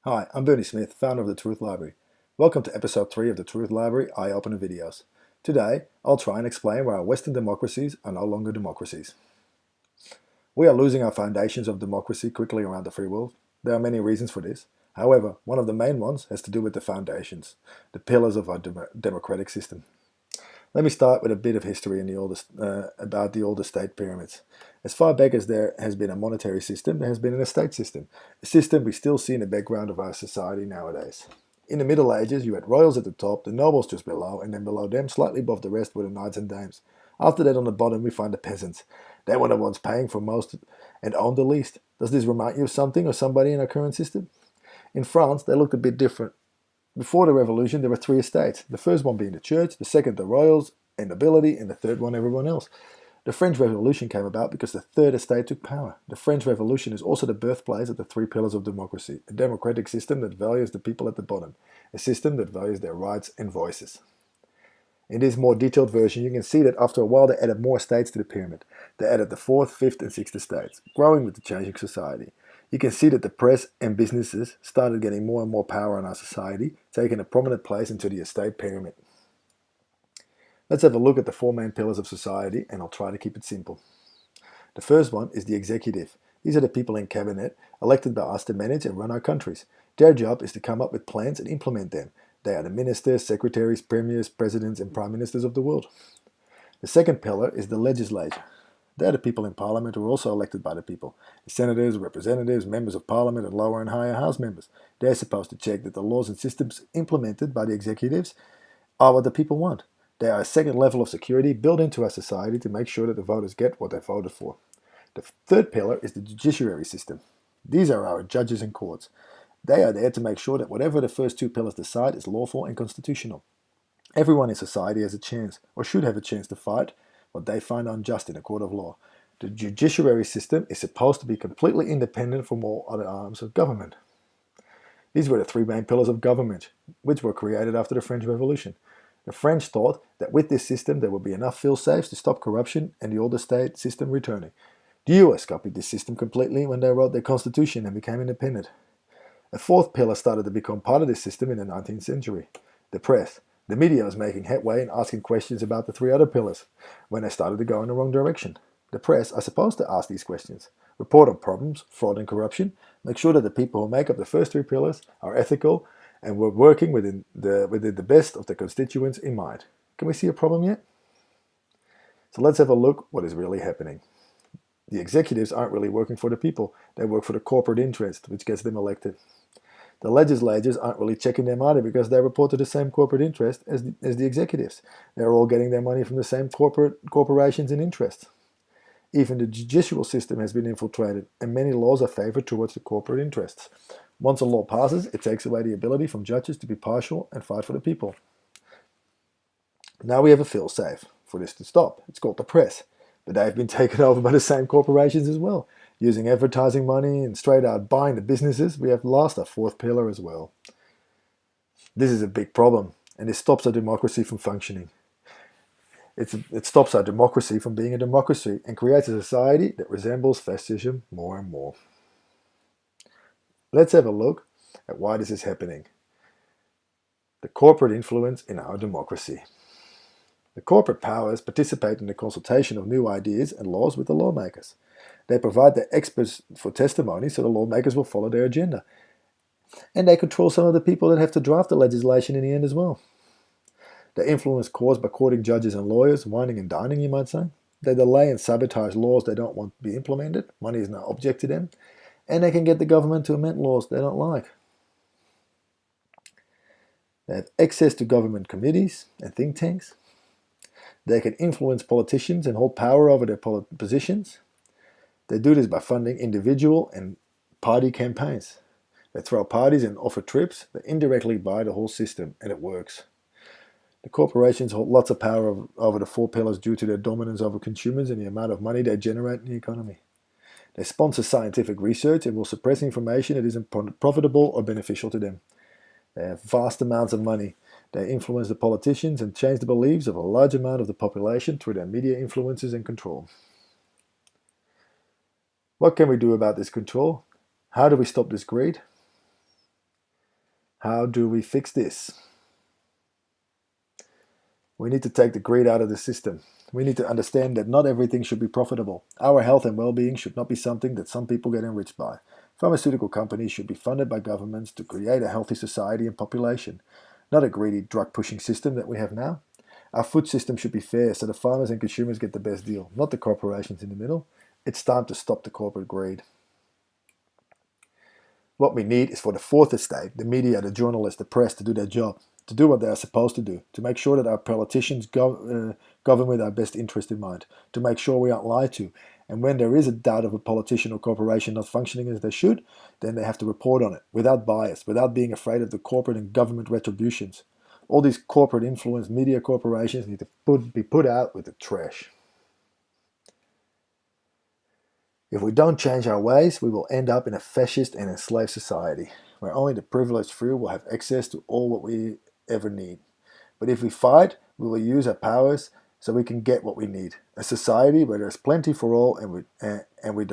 Hi, I'm Bernie Smith, founder of the Truth Library. Welcome to episode 3 of the Truth Library Eye-Opener videos. Today, I'll try and explain why our Western democracies are no longer democracies. We are losing our foundations of democracy quickly around the free world. There are many reasons for this. However, one of the main ones has to do with the foundations, the pillars of our democratic system. Let me start with a bit of history about the older state pyramids. As far back as there has been a monetary system, there has been an estate system, a system we still see in the background of our society nowadays. In the Middle Ages, you had royals at the top, the nobles just below, and then below them, slightly above the rest, were the knights and dames. After that, on the bottom, we find the peasants. They were the ones paying for most and owned the least. Does this remind you of something or somebody in our current system? In France, they looked a bit different. Before the revolution, there were 3 estates, the first one being the church, the second the royals and nobility, and the third one everyone else. The French Revolution came about because the third estate took power. The French Revolution is also the birthplace of the 3 pillars of democracy, a democratic system that values the people at the bottom, a system that values their rights and voices. In this more detailed version, you can see that after a while they added more estates to the pyramid. They added the 4th, 5th and 6th estates, growing with the changing society. You can see that the press and businesses started getting more and more power in our society, taking a prominent place into the estate pyramid. Let's have a look at the 4 main pillars of society, and I'll try to keep it simple. The first one is the executive. These are the people in cabinet, elected by us to manage and run our countries. Their job is to come up with plans and implement them. They are the ministers, secretaries, premiers, presidents, and prime ministers of the world. The second pillar is the legislature. They're the people in parliament who are also elected by the people. The senators, representatives, members of parliament, and lower and higher house members. They're supposed to check that the laws and systems implemented by the executives are what the people want. They are a second level of security built into our society to make sure that the voters get what they voted for. The third pillar is the judiciary system. These are our judges and courts. They are there to make sure that whatever the first 2 pillars decide is lawful and constitutional. Everyone in society has a chance, or should have a chance, to fight what they find unjust in a court of law. The judiciary system is supposed to be completely independent from all other arms of government. These were the 3 main pillars of government, which were created after the French Revolution. The French thought that with this system there would be enough fail-safes to stop corruption and the older state system returning. The US copied this system completely when they wrote their constitution and became independent. A 4th pillar started to become part of this system in the 19th century. The press. The media was making headway and asking questions about the 3 other pillars when they started to go in the wrong direction. The press are supposed to ask these questions, report on problems, fraud and corruption, make sure that the people who make up the first 3 pillars are ethical and were working within the best of the constituents in mind. Can we see a problem yet? So let's have a look what is really happening. The executives aren't really working for the people. They work for the corporate interest, which gets them elected. The legislators aren't really checking them either because they report to the same corporate interest as the executives. They're all getting their money from the same corporations and interests. Even the judicial system has been infiltrated, and many laws are favored towards the corporate interests. Once a law passes, it takes away the ability from judges to be partial and fight for the people. Now we have a fail-safe for this to stop. It's called the press. But they've been taken over by the same corporations as well. Using advertising money and straight out buying the businesses, we have lost our 4th pillar as well. This is a big problem, and it stops our democracy from functioning. It stops our democracy from being a democracy and creates a society that resembles fascism more and more. Let's have a look at why this is happening. The corporate influence in our democracy. The corporate powers participate in the consultation of new ideas and laws with the lawmakers. They provide their experts for testimony so the lawmakers will follow their agenda. And they control some of the people that have to draft the legislation in the end as well. The influence caused by courting judges and lawyers, whining and dining, you might say. They delay and sabotage laws they don't want to be implemented. Money is no object to them. And they can get the government to amend laws they don't like. They have access to government committees and think tanks. They can influence politicians and hold power over their positions. They do this by funding individual and party campaigns. They throw parties and offer trips. They indirectly buy the whole system, and it works. The corporations hold lots of power over the 4 pillars due to their dominance over consumers and the amount of money they generate in the economy. They sponsor scientific research and will suppress information that isn't profitable or beneficial to them. They have vast amounts of money. They influence the politicians and change the beliefs of a large amount of the population through their media influences and control. What can we do about this control? How do we stop this greed? How do we fix this? We need to take the greed out of the system. We need to understand that not everything should be profitable. Our health and well-being should not be something that some people get enriched by. Pharmaceutical companies should be funded by governments to create a healthy society and population, not a greedy drug-pushing system that we have now. Our food system should be fair so the farmers and consumers get the best deal, not the corporations in the middle. It's time to stop the corporate greed. What we need is for the fourth estate, the media, the journalists, the press, to do their job, to do what they are supposed to do, to make sure that our politicians govern with our best interest in mind, to make sure we aren't lied to. And when there is a doubt of a politician or corporation not functioning as they should, then they have to report on it, without bias, without being afraid of the corporate and government retributions. All these corporate influenced media corporations need to be put out with the trash. If we don't change our ways, we will end up in a fascist and enslaved society, where only the privileged few will have access to all what we ever need. But if we fight, we will use our powers so we can get what we need. A society where there's plenty for all and we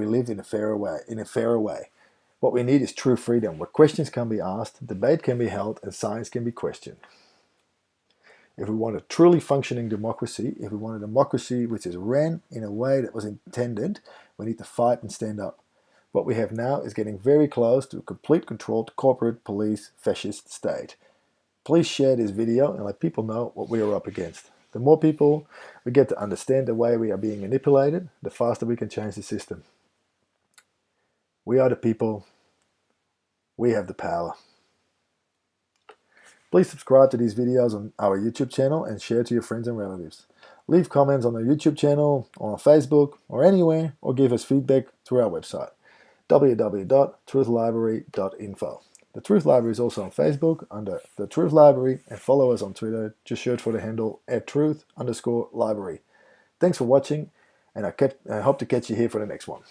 live in a fairer way. What we need is true freedom, where questions can be asked, debate can be held, and science can be questioned. If we want a truly functioning democracy, if we want a democracy which is ran in a way that was intended, we need to fight and stand up. What we have now is getting very close to a complete controlled corporate police fascist state. Please share this video and let people know what we are up against. The more people we get to understand the way we are being manipulated, the faster we can change the system. We are the people. We have the power. Please subscribe to these videos on our YouTube channel and share to your friends and relatives. Leave comments on the YouTube channel, on Facebook, or anywhere, or give us feedback through our website, www.truthlibrary.info. The Truth Library is also on Facebook under The Truth Library, and follow us on Twitter. Just search for the handle @truth_library. Thanks for watching, and I hope to catch you here for the next one.